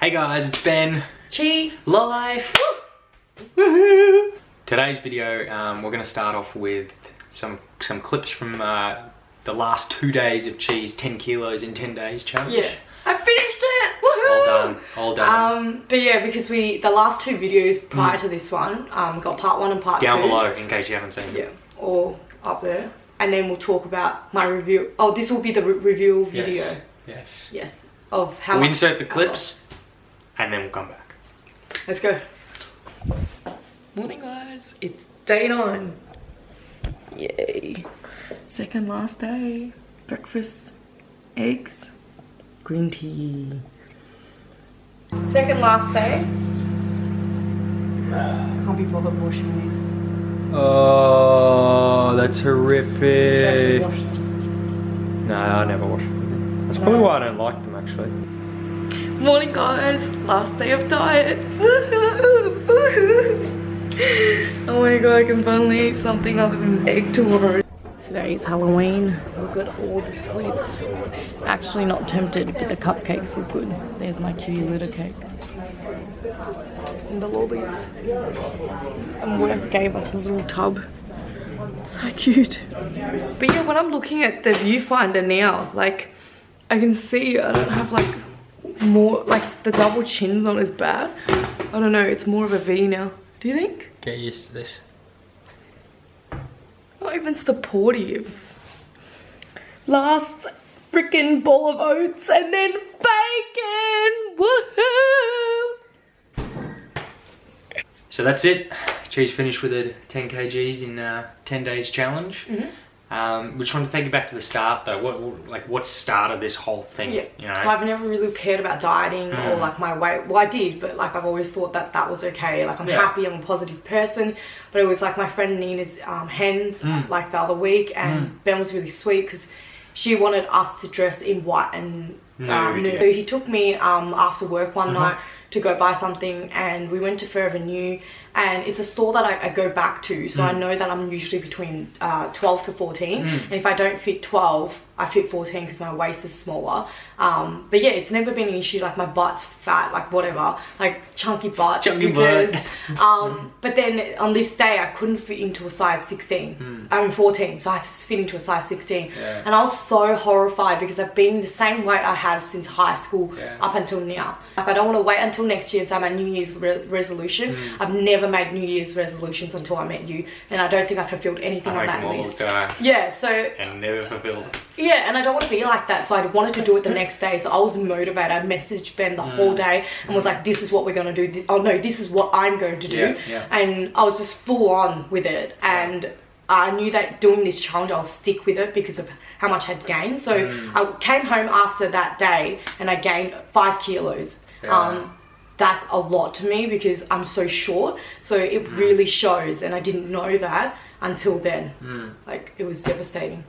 Hey guys, it's Ben. BenChiLife. Today's video, we're going to start off with some clips from the last 2 days of Chi's 10 kilos in 10 days challenge. Yeah, I finished it. Woohoo! All done. But yeah, because the last two videos prior to this one, got part 1 and part 2. Down below, in case you haven't seen Yeah, it. or up there. And then we'll talk about my review. Oh, this will be the review video. Yes. Of how we'll much insert the clips, and then we'll come back. Let's go. Morning guys, it's day 9. Yay. Second last day. Breakfast, eggs, green tea. Second last day. Can't be bothered washing these. Oh, that's horrific. Wash them. No, I never wash them. That's probably why I don't like them actually. Morning guys, last day of diet. Oh my god, I can finally eat something other than egg tomorrow. Today's Halloween. Look at all the sweets. Actually not tempted, but the cupcakes look good. There's my cutie litter cake. And the lollies. And work gave us a little tub. So cute. But yeah, when I'm looking at the viewfinder now, like, I can see I don't have like more, like the double chin's not as bad. I don't know, it's more of a V now. Do you think? Get used to this. Not even supportive. Last freaking bowl of oats and then bacon! Woohoo! So that's it. Chi's finished with a 10 kgs in 10 days challenge. We just want to take you back to the start though. What started this whole thing? Yeah. You know? So I've never really cared about dieting or like my weight. Well, I did, but like I've always thought that that was okay. Like I'm happy, I'm a positive person. But it was like my friend Nina's hens like the other week, and Ben was really sweet because she wanted us to dress in white and nude. So he took me after work one night to go buy something, and we went to Forever New, and it's a store that I go back to, so I know that I'm usually between 12 to 14, and if I don't fit 12, I fit 14 because my waist is smaller. But yeah, it's never been an issue, like my butt's fat, like whatever, like chunky butt. But then on this day I couldn't fit into a size 16, I mean 14, so I had to fit into a size 16, and I was so horrified because I've been the same weight I have since high school up until now. Like I don't want to wait until next year and say my New Year's resolution. I've never made New Year's resolutions until I met you, and I don't think I fulfilled anything on that list. Yeah, so and never fulfilled. Yeah, and I don't want to be like that, so I wanted to do it the next day, so I was motivated. I messaged Ben the whole day and was like, this is what we're going to do. Oh no, this is what I'm going to do. And I was just full on with it, and I knew that doing this challenge I'll stick with it because of how much I'd gained. So I came home after that day and I gained 5 kilos. That's a lot to me because I'm so short, so it really shows, and I didn't know that until then. Like, it was devastating.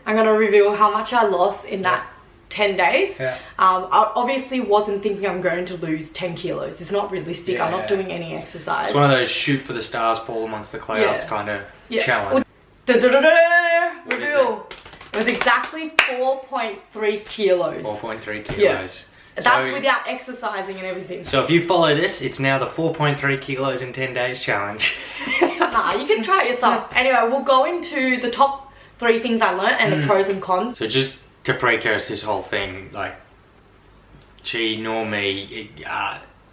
I'm gonna reveal how much I lost in that 10 days. I obviously wasn't thinking I'm going to lose 10 kilos. It's not realistic. I'm not doing any exercise. It's one of those shoot for the stars, fall amongst the clouds kind of challenge. Reveal. It was exactly 4.3 kilos. 4.3 kilos. Yeah. That's without exercising and everything. So if you follow this, it's now the 4.3 kilos in 10 days challenge. Nah, you can try it yourself. Anyway, we'll go into the top 3 things I learned and the pros and cons. So just to precursor this whole thing, like Chi nor me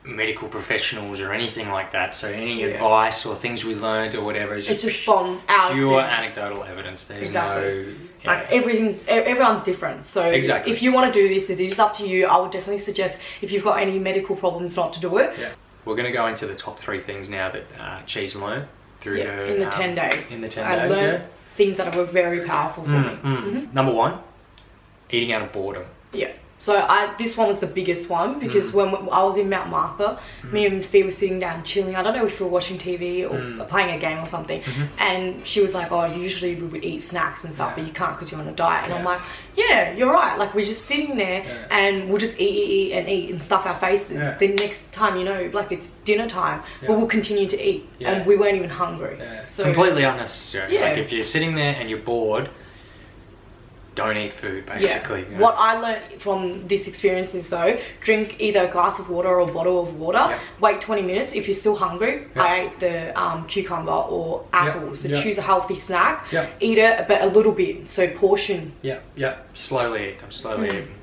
medical professionals or anything like that, so any advice or things we learned or whatever is just from our pure anecdotal evidence. There's no like everyone's different, so if you want to do this, it is up to you. I would definitely suggest, if you've got any medical problems, not to do it. We're going to go into the top 3 things now that Chi's learned through her in the 10 days. In the 10 I days, learned things that were very powerful for me. Number 1, eating out of boredom. So this one was the biggest one because when I was in Mount Martha, me and Fee were sitting down chilling. I don't know if we were watching TV or playing a game or something, and she was like, oh, usually we would eat snacks and stuff, but you can't because you're on a diet. And I'm like, yeah, you're right. Like, we're just sitting there and we'll just eat and stuff our faces. The next time, you know, like, it's dinner time, but we'll continue to eat, and we weren't even hungry. So completely unnecessary. Like, if you're sitting there and you're bored, don't eat food, basically. Yeah. What I learned from this experience is though, drink either a glass of water or a bottle of water. Wait 20 minutes. If you're still hungry, I ate the cucumber or apple. So choose a healthy snack. Eat it, but a little bit. So portion. Slowly eat. I'm slowly eating.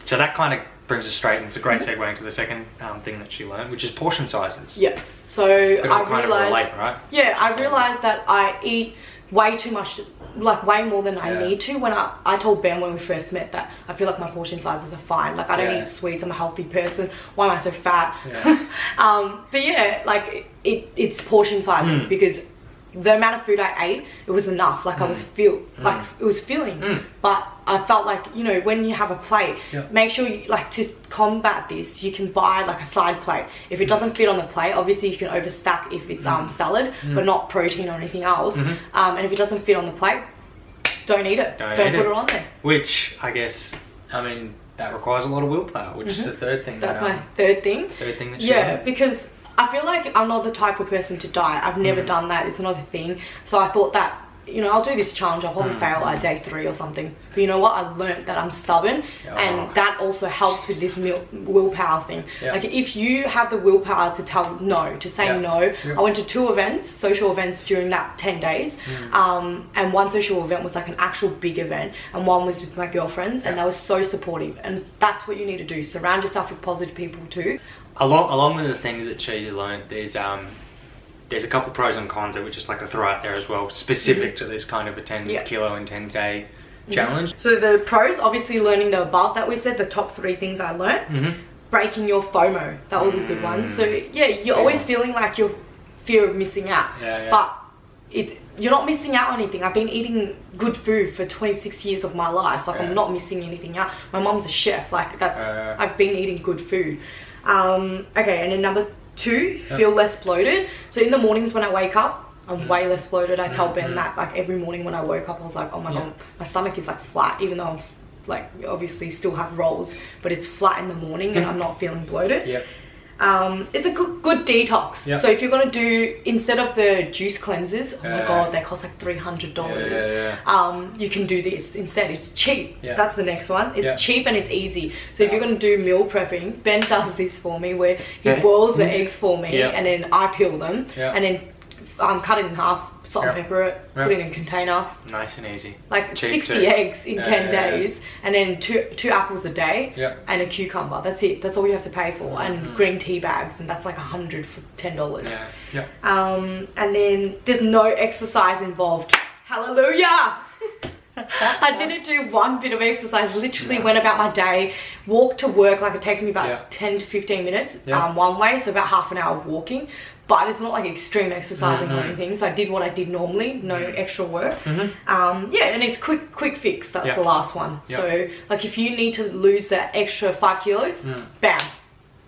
So that kind of brings us straight, and it's a great segue into the second thing that she learned, which is portion sizes. So I realized, right? I realized that I eat way too much, like way more than I need to. When I told Ben when we first met that I feel like my portion sizes are fine. Like I don't eat sweets. I'm a healthy person. Why am I so fat? But yeah, like it's portion sizing because the amount of food I ate, it was enough. Like I was like it was filling. But I felt like, you know, when you have a plate, make sure you, like, to combat this, you can buy like a side plate. If it doesn't fit on the plate, obviously you can overstack if it's salad, but not protein or anything else. And if it doesn't fit on the plate, don't eat it. Don't put it on there. Which I guess, I mean, that requires a lot of willpower, which is the third thing. That's my third thing. Third thing that you because I feel like I'm not the type of person to diet. I've never done that. It's another thing. So I thought that, you know, I'll do this challenge. I'll probably fail at day 3 or something. But you know what? I learned that I'm stubborn, and that also helps with this willpower thing. Like if you have the willpower to tell no, to say no. I went to 2 events, social events during that 10 days. And one social event was like an actual big event, and one was with my girlfriends, and they were so supportive. And that's what you need to do. Surround yourself with positive people too. Along with the things that she's learned, there's a couple pros and cons that we just like to throw out there as well, specific to this kind of a 10 kilo and 10 day challenge. So the pros, obviously learning the above that we said, the top 3 things I learned. Breaking your FOMO, that was a good one. So yeah, you're always feeling like you're fear of missing out, but you're not missing out on anything. I've been eating good food for 26 years of my life. Like I'm not missing anything out. My mom's a chef. Like that's I've been eating good food. Okay, and then number 2, feel less bloated. So in the mornings when I wake up, I'm way less bloated. I tell Ben that, like, every morning when I woke up I was like, oh my god, my stomach is like flat, even though I'm like obviously still have rolls, but it's flat in the morning and I'm not feeling bloated. It's a good detox. So if you're gonna do, instead of the juice cleansers, oh my god, they cost like $300. You can do this instead. It's cheap. That's the next one. It's cheap and it's easy. So if you're gonna do meal prepping, Ben does this for me, where he boils the eggs for me, and then I peel them, and then cut it in half, salt and pepper it, put it in a container. Nice and easy. Like cheap 60 eggs in 10 days, and then two apples a day, and a cucumber. That's it. That's all you have to pay for. And green tea bags, and that's like $100 for $10. And then there's no exercise involved. Hallelujah! I didn't do one bit of exercise. Literally went about my day, walked to work. Like it takes me about 10 to 15 minutes one way, so about half an hour of walking. But it's not like extreme exercising or anything. So I did what I did normally, no extra work. And it's quick fix. That's the last one. So like if you need to lose that extra 5 kilos, bam,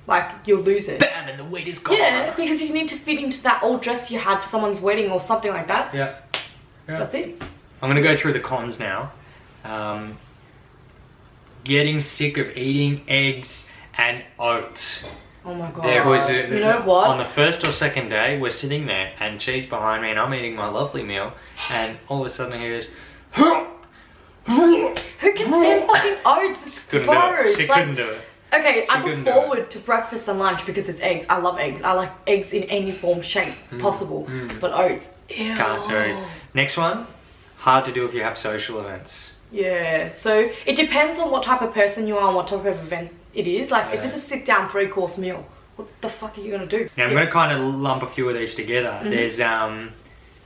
like you'll lose it. Bam, and the weight is gone. Yeah, because you need to fit into that old dress you had for someone's wedding or something like that. That's it. I'm gonna go through the cons now. Getting sick of eating eggs and oats. Oh my god. There was you know what? On the first or second day, we're sitting there and she's behind me and I'm eating my lovely meal, and all of a sudden I hear this. Who can say fucking oats? It's gross. She couldn't do it. Okay, I look forward to breakfast and lunch because it's eggs. I love eggs. I like eggs in any form, shape possible. But oats, ew. Can't do it. Next one, hard to do if you have social events. Yeah, so it depends on what type of person you are and what type of event it is. Like if it's a sit down 3-course meal, what the fuck are you gonna do? Now I'm gonna kind of lump a few of these together. There's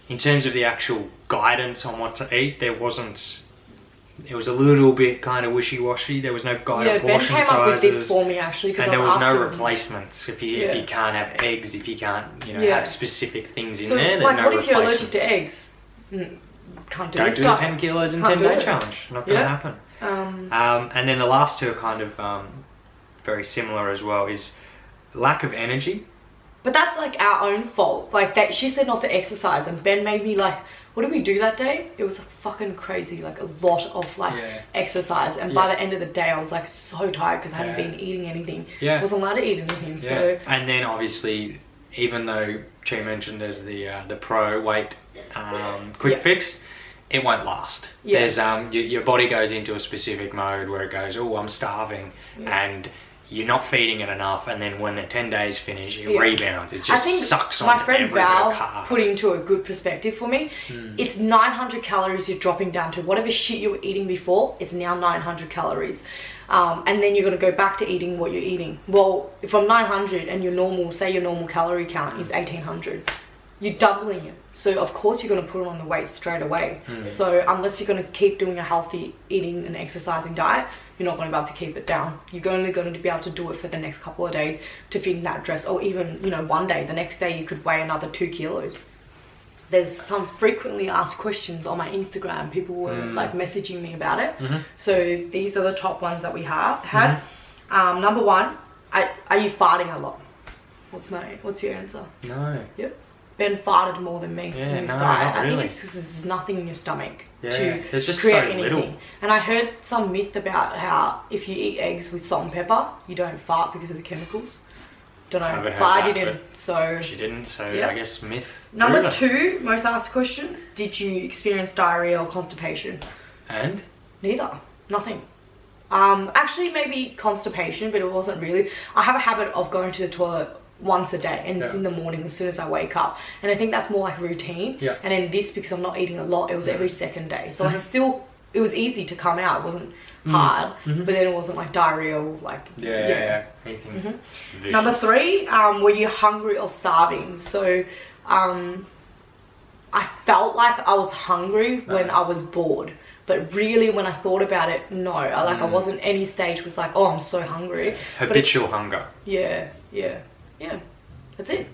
in terms of the actual guidance on what to eat, it was a little bit kind of wishy-washy. There was no guide on portion sizes. Ben came up with this for me actually, and there was no replacements. If you can't have eggs, if you can't have specific things in there, there's like, no what if replacements. you're allergic to eggs? Can't do Don't this do stuff. the 10 kilos in 10 day challenge. Not gonna happen. And then the last two are kind of very similar as well, is lack of energy. But that's like our own fault. Like that, she said not to exercise, and Ben made me like, what did we do that day? It was fucking crazy, like a lot of like exercise. And by the end of the day, I was like so tired because I hadn't been eating anything. I wasn't allowed to eat anything. So. And then obviously, even though she mentioned there's the pro weight quick fix, it won't last. Yeah. There's your body goes into a specific mode where it goes, oh, I'm starving, and you're not feeding it enough, and then when the 10 days finish, it rebounds. It just sucks on my friend every bit of Val carb. put into a good perspective for me. It's 900 calories you're dropping down to. Whatever shit you were eating before, it's now 900 calories. And then you're going to go back to eating what you're eating. Well, from 900 and your normal, say your normal calorie count is 1800, you're doubling it. So of course you're going to put on the weight straight away. So unless you're going to keep doing a healthy eating and exercising diet, you're not going to be able to keep it down. You're only going to be able to do it for the next couple of days to fit in that dress, or even, you know, one day. The next day you could weigh another 2 kilos. There's some frequently asked questions on my Instagram. People were like messaging me about it. So these are the top ones that we had. Number 1, are you farting a lot? What's your answer? No. Yep. Ben farted more than me in this diet. I think it's because there's nothing in your stomach to there's just create so anything. little. And I heard some myth about how if you eat eggs with salt and pepper, you don't fart because of the chemicals. Don't know, but I didn't. So she didn't. So I guess myth. Number 2, most asked questions: did you experience diarrhea or constipation? And neither. Nothing. Actually, maybe constipation, but it wasn't really. I have a habit of going to the toilet once a day, and it's in the morning as soon as I wake up, and I think that's more like routine. And then this, because I'm not eating a lot, it was every second day, so it was easy to come out. It wasn't hard, but then it wasn't like diarrhea or like anything. Number 3, were you hungry or starving? So I felt like I was hungry when I was bored, but really when I thought about it, no, I wasn't. Any stage was like, oh, I'm so hungry. Habitual hunger. Yeah, that's it.